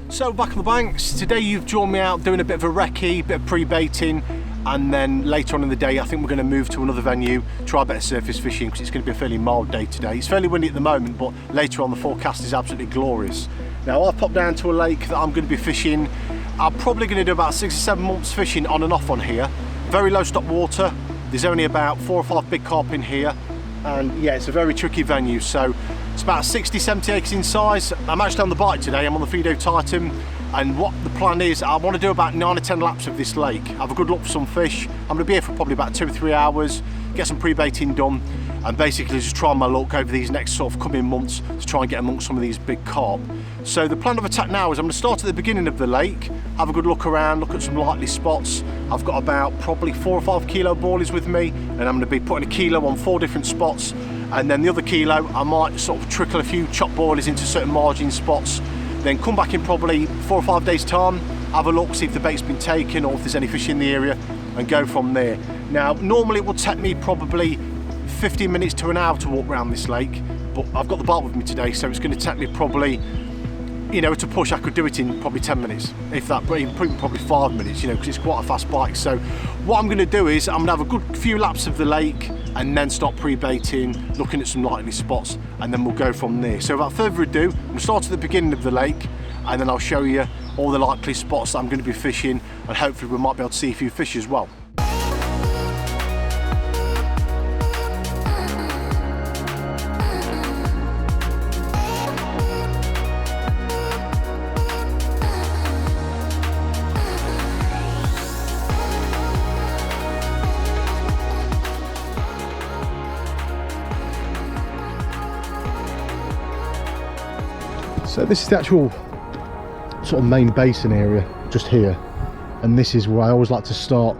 So back on the banks, today you've drawn me out doing a bit of a recce, bit of pre-baiting, and then later on in the day I think we're going to move to another venue, try a bit of surface fishing because it's going to be a fairly mild day today. It's fairly windy at the moment, but later on the forecast is absolutely glorious. Now I've popped down to a lake that I'm going to be fishing. I'm probably going to do about 6 or 7 months fishing on and off on here. Very low stop water, there's only about 4 or 5 big carp in here, and yeah, it's a very tricky venue. So it's about 60-70 acres in size. I'm actually on the bike today, I'm on the Fiido Titan, and what the plan is, I want to do about 9 or 10 laps of this lake, have a good look for some fish. I'm going to be here for probably about 2 or 3 hours, get some pre-baiting done, and basically just try my luck over these next sort of coming months to try and get amongst some of these big carp. So the plan of attack now is I'm going to start at the beginning of the lake, have a good look around, look at some likely spots. I've got about probably 4 or 5 kilo boilies with me, and I'm going to be putting a kilo on 4 different spots, and then the other kilo I might sort of trickle a few chop boilies into certain margin spots, then come back in probably 4 or 5 days time, have a look, see if the bait's been taken or if there's any fish in the area, and go from there. Now normally it would take me probably 15 minutes to an hour to walk around this lake, but I've got the bike with me today, so it's going to take me probably, you know, to push I could do it in probably 10 minutes, if that, but even probably 5 minutes, you know, because it's quite a fast bike. So what I'm going to do is I'm going to have a good few laps of the lake and then start pre-baiting, looking at some likely spots, and then we'll go from there. So without further ado, I'm going to start at the beginning of the lake, and then I'll show you all the likely spots that I'm going to be fishing, and hopefully we might be able to see a few fish as well. So this is the actual sort of main basin area just here, and this is where I always like to start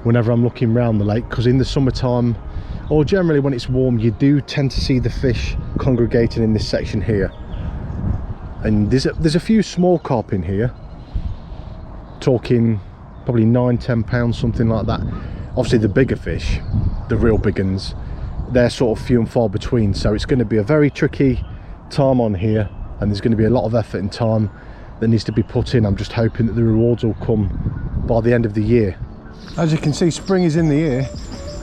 whenever I'm looking around the lake, because in the summertime, or generally when it's warm, you do tend to see the fish congregating in this section here. And there's a few small carp in here, talking probably 9-10 pounds, something like that. Obviously the bigger fish, the real big ones, they're sort of few and far between, so it's going to be a very tricky time on here, and there's going to be a lot of effort and time that needs to be put in. I'm just hoping that the rewards will come by the end of the year. As you can see, spring is in the air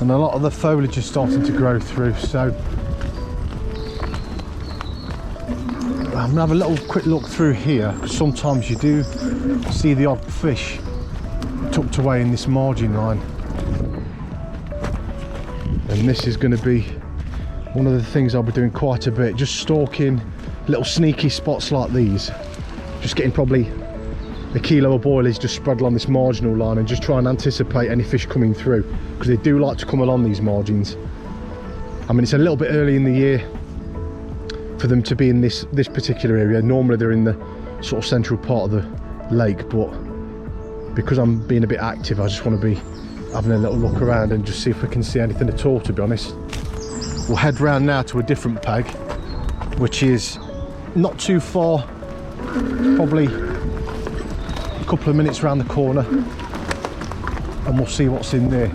and a lot of the foliage is starting to grow through, so I'm going to have a little quick look through here, because sometimes you do see the odd fish tucked away in this margin line, and this is going to be one of the things I'll be doing quite a bit, just stalking little sneaky spots like these, just getting probably a kilo of boilies just spread along this marginal line, and just try and anticipate any fish coming through, because they do like to come along these margins. I mean, it's a little bit early in the year for them to be in this particular area. Normally they're in the sort of central part of the lake, but because I'm being a bit active, I just want to be having a little look around and just see if we can see anything at all, to be honest. We'll head round now to a different peg, which is not too far, probably a couple of minutes round the corner, and we'll see what's in there.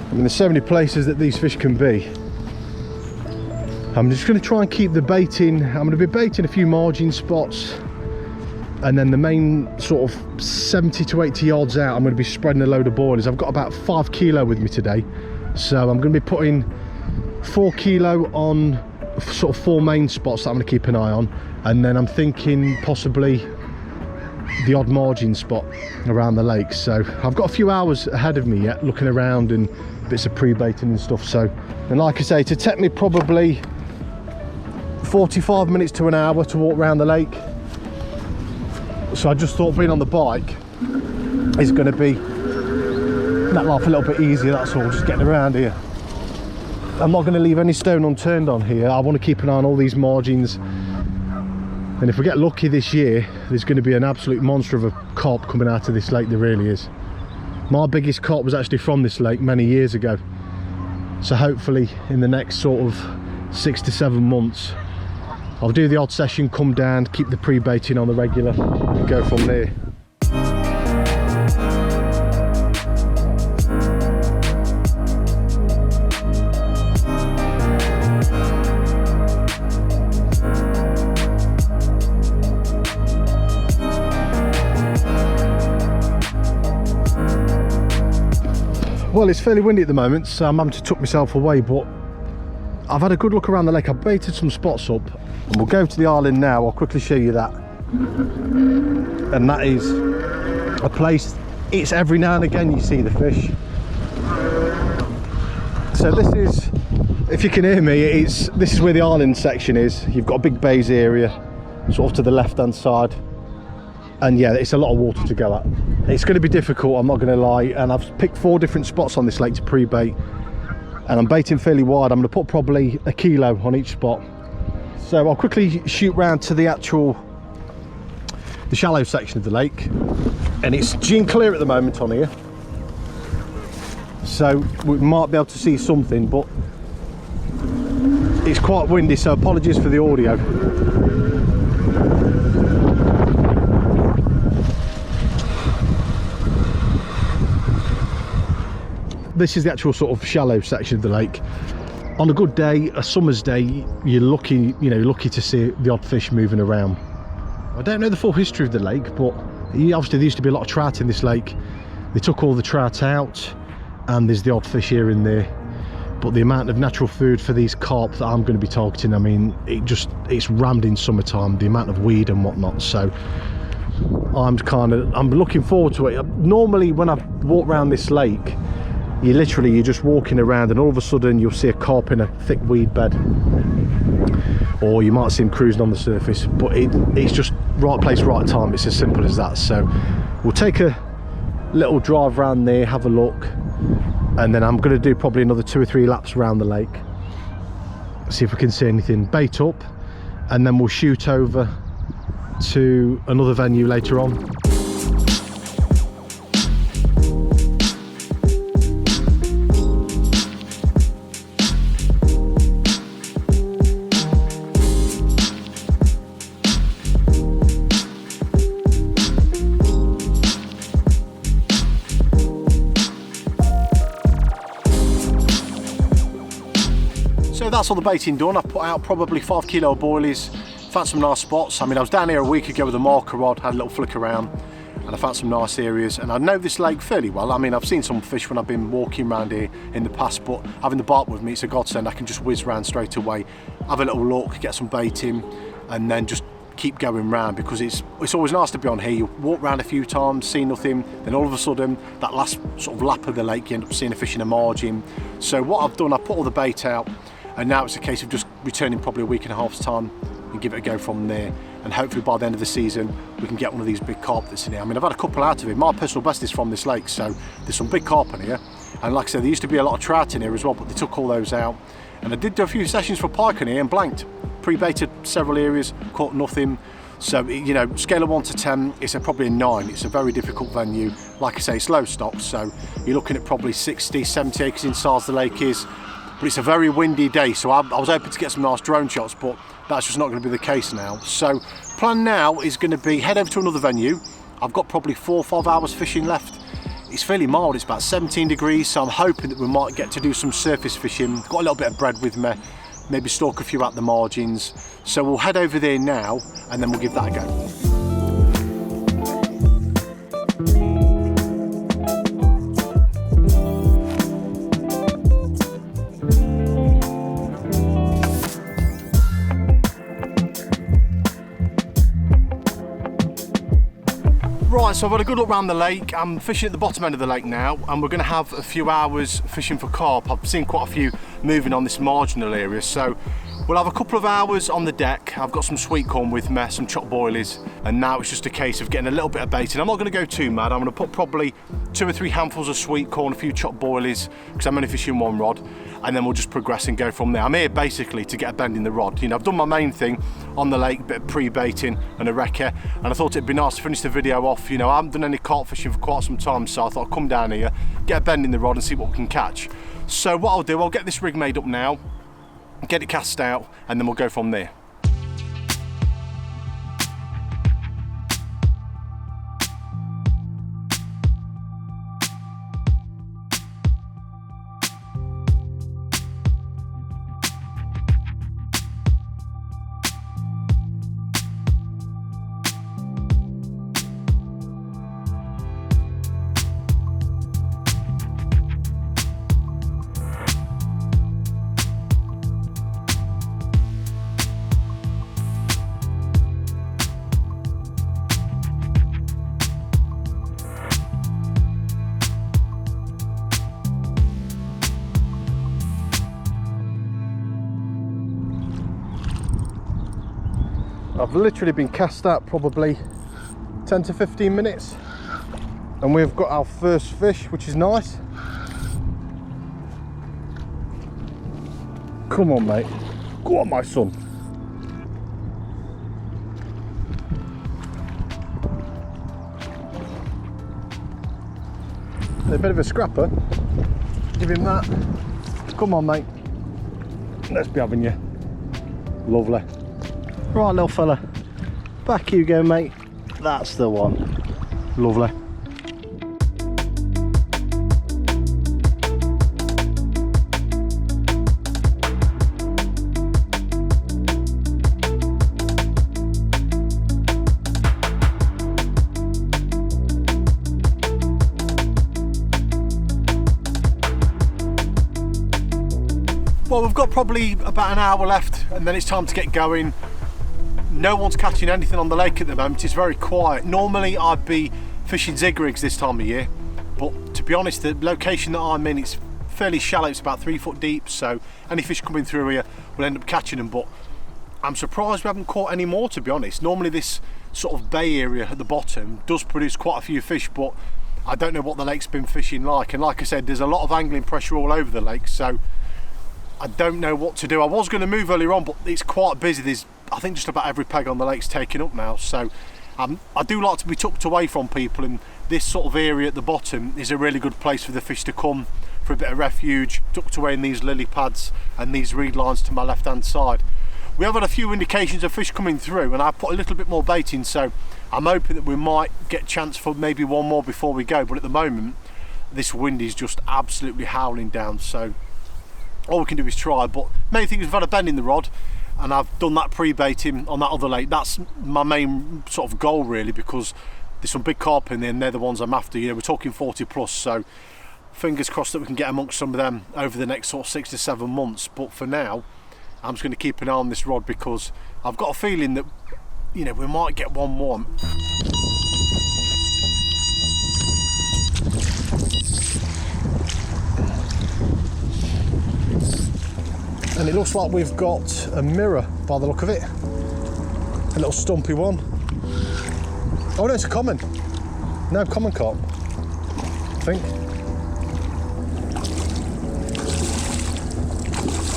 I mean, there's so many places that these fish can be. I'm just going to try and keep the baiting. I'm going to be baiting a few margin spots, and then the main sort of 70 to 80 yards out, I'm going to be spreading a load of boilies. I've got about 5 kilo with me today, so I'm going to be putting 4 kilo on sort of 4 main spots that I'm going to keep an eye on, and then I'm thinking possibly the odd margin spot around the lake. So I've got a few hours ahead of me yet, looking around and bits of pre-baiting and stuff. So, and like I say, it'll take me probably 45 minutes to an hour to walk around the lake. So I just thought being on the bike is going to be that life a little bit easier, that's all, just getting around here. I'm not going to leave any stone unturned on here. I want to keep an eye on all these margins, and if we get lucky this year, there's going to be an absolute monster of a carp coming out of this lake. There really is. My biggest carp was actually from this lake many years ago, so hopefully in the next sort of 6 to 7 months I'll do the odd session, come down, keep the pre-baiting on the regular, and go from there. Well, it's fairly windy at the moment, so I'm having to tuck myself away, but I've had a good look around the lake. I've baited some spots up, and we'll go to the island now. I'll quickly show you that. And that is a place, it's every now and again you see the fish. So this is, if you can hear me, this is where the island section is. You've got a big bays area, sort of to the left hand side. And yeah, it's a lot of water to go at. It's going to be difficult, I'm not going to lie. And I've picked 4 different spots on this lake to pre-bait. And I'm baiting fairly wide. I'm going to put probably a kilo on each spot. So I'll quickly shoot round to the shallow section of the lake. And it's gin clear at the moment on here. So we might be able to see something, but it's quite windy, so apologies for the audio. This is the actual sort of shallow section of the lake. On a good day, a summer's day, you're lucky, lucky to see the odd fish moving around. I don't know the full history of the lake, but obviously there used to be a lot of trout in this lake. They took all the trout out, and there's the odd fish here and there. But the amount of natural food for these carp that I'm going to be targeting, I mean, it's rammed in summertime, the amount of weed and whatnot. So I'm looking forward to it. Normally when I walk around this lake, you're just walking around and all of a sudden you'll see a carp in a thick weed bed, or you might see him cruising on the surface, but it's just right place, right time. It's as simple as that. So we'll take a little drive around there, have a look, and then I'm going to do probably another 2 or 3 laps around the lake, see if we can see anything, bait up, and then we'll shoot over to another venue later on. So that's all the baiting done. I've put out probably 5 kilo boilies, found some nice spots. I mean, I was down here a week ago with a marker rod, had a little flick around, and I found some nice areas. And I know this lake fairly well. I mean, I've seen some fish when I've been walking around here in the past, but having the bark with me, it's a godsend. I can just whiz around straight away, have a little look, get some baiting, and then just keep going round, because it's always nice to be on here. You walk around a few times, see nothing, then all of a sudden, that last sort of lap of the lake, you end up seeing a fish in a margin. So what I've done, I put all the bait out, and now it's a case of just returning probably a week and a half's time and give it a go from there. And hopefully by the end of the season, we can get one of these big carp that's in here. I mean, I've had a couple out of it. My personal best is from this lake, so there's some big carp in here. And like I said, there used to be a lot of trout in here as well, but they took all those out. And I did do a few sessions for pike in here and blanked. Pre-baited several areas, caught nothing. So, scale of 1 to 10, it's probably a 9. It's a very difficult venue. Like I say, it's low stock, so you're looking at probably 60, 70 acres in size the lake is. But it's a very windy day, so I was hoping to get some nice drone shots, but that's just not going to be the case now. So plan now is going to be head over to another venue. I've got probably 4 or 5 hours fishing left. It's fairly mild, it's about 17 degrees, so I'm hoping that we might get to do some surface fishing. Got a little bit of bread with me, maybe stalk a few at the margins. So we'll head over there now, and then we'll give that a go. Right, so I've had a good look around the lake. I'm fishing at the bottom end of the lake now, and we're going to have a few hours fishing for carp. I've seen quite a few moving on this marginal area, so we'll have a couple of hours on the deck. I've got some sweet corn with me, some chopped boilies, and now it's just a case of getting a little bit of baiting. I'm not going to go too mad. I'm going to put probably 2 or 3 handfuls of sweet corn, a few chopped boilies, because I'm only fishing 1 rod, and then we'll just progress and go from there. I'm here basically to get a bend in the rod. I've done my main thing on the lake, a bit of pre-baiting and a recce, and I thought it'd be nice to finish the video off. I haven't done any carp fishing for quite some time, so I thought I'd come down here, get a bend in the rod and see what we can catch. So what I'll do, I'll get this rig made up now, get it cast out, and then we'll go from there. I've literally been cast out probably 10 to 15 minutes and we've got our first fish, which is nice. Come on, mate. Go on, my son. A bit of a scrapper. Give him that. Come on, mate. Let's be having you. Lovely. Right, little fella. Back you go, mate. That's the one. Lovely. Well, we've got probably about an hour left and then it's time to get going. No one's catching anything on the lake at the moment. It's very quiet. Normally I'd be fishing zig rigs this time of year, but to be honest, the location that I'm in, it's fairly shallow. It's about 3 foot deep, so any fish coming through here will end up catching them. But I'm surprised we haven't caught any more, to be honest. Normally this sort of bay area at the bottom does produce quite a few fish, but I don't know what the lake's been fishing like. And like I said, there's a lot of angling pressure all over the lake, so I don't know what to do. I was going to move earlier on, but it's quite busy. There's, I think, just about every peg on the lake's taken up now, so I do like to be tucked away from people, and this sort of area at the bottom is a really good place for the fish to come for a bit of refuge, tucked away in these lily pads and these reed lines to my left hand side. We have had a few indications of fish coming through and I put a little bit more bait in, so I'm hoping that we might get a chance for maybe one more before we go, but at the moment this wind is just absolutely howling down, so all we can do is try. But main thing is we've had a bend in the rod and I've done that pre-baiting on that other lake. That's my main sort of goal really, because there's some big carp in there and they're the ones I'm after. You know, we're talking 40 plus, so fingers crossed that we can get amongst some of them over the next sort of 6 to 7 months. But for now I'm just going to keep an eye on this rod because I've got a feeling that, you know, we might get one more. And it looks like we've got a mirror by the look of it. A little stumpy one. Oh no, it's a common. No, common carp, I think.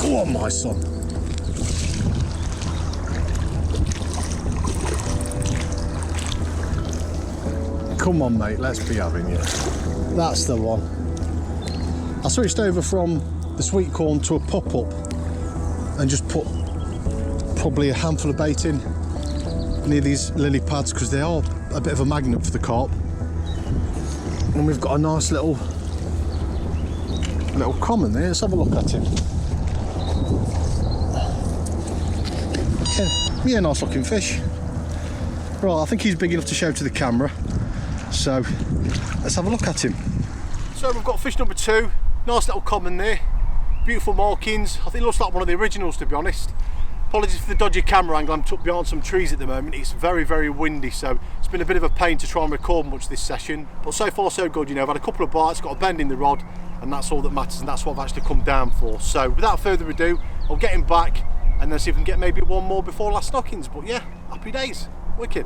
Go on, my son. Come on, mate, let's be having you. That's the one. I switched over from the sweet corn to a pop-up and just put probably a handful of bait in near these lily pads because they are a bit of a magnet for the carp. And we've got a nice little common there. Let's have a look at him. Yeah, nice looking fish. Right, I think he's big enough to show to the camera, so let's have a look at him. So we've got fish number 2, nice little common there. Beautiful markings. I think it looks like one of the originals, to be honest. Apologies for the dodgy camera angle, I'm tucked behind some trees at the moment. It's very, very windy, so it's been a bit of a pain to try and record much this session. But so far so good, you know. I've had a couple of bites, got a bend in the rod, and that's all that matters, and that's what I've actually come down for. So without further ado, I'll get him back and then see if we can get maybe one more before last knockings. But yeah, happy days. Wicked.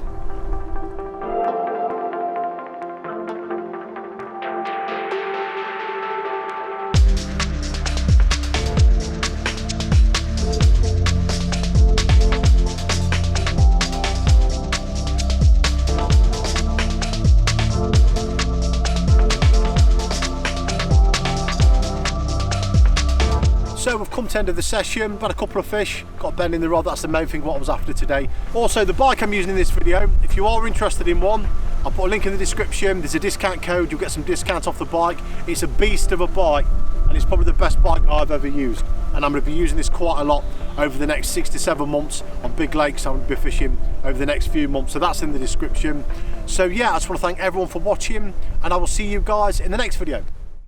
So we've come to the end of the session, had a couple of fish, got a bend in the rod, that's the main thing what I was after today. Also the bike I'm using in this video, if you are interested in one, I'll put a link in the description, there's a discount code, you'll get some discount off the bike. It's a beast of a bike and it's probably the best bike I've ever used. And I'm going to be using this quite a lot over the next 6 to 7 months on big lakes I'm going to be fishing over the next few months, so that's in the description. So yeah, I just want to thank everyone for watching and I will see you guys in the next video.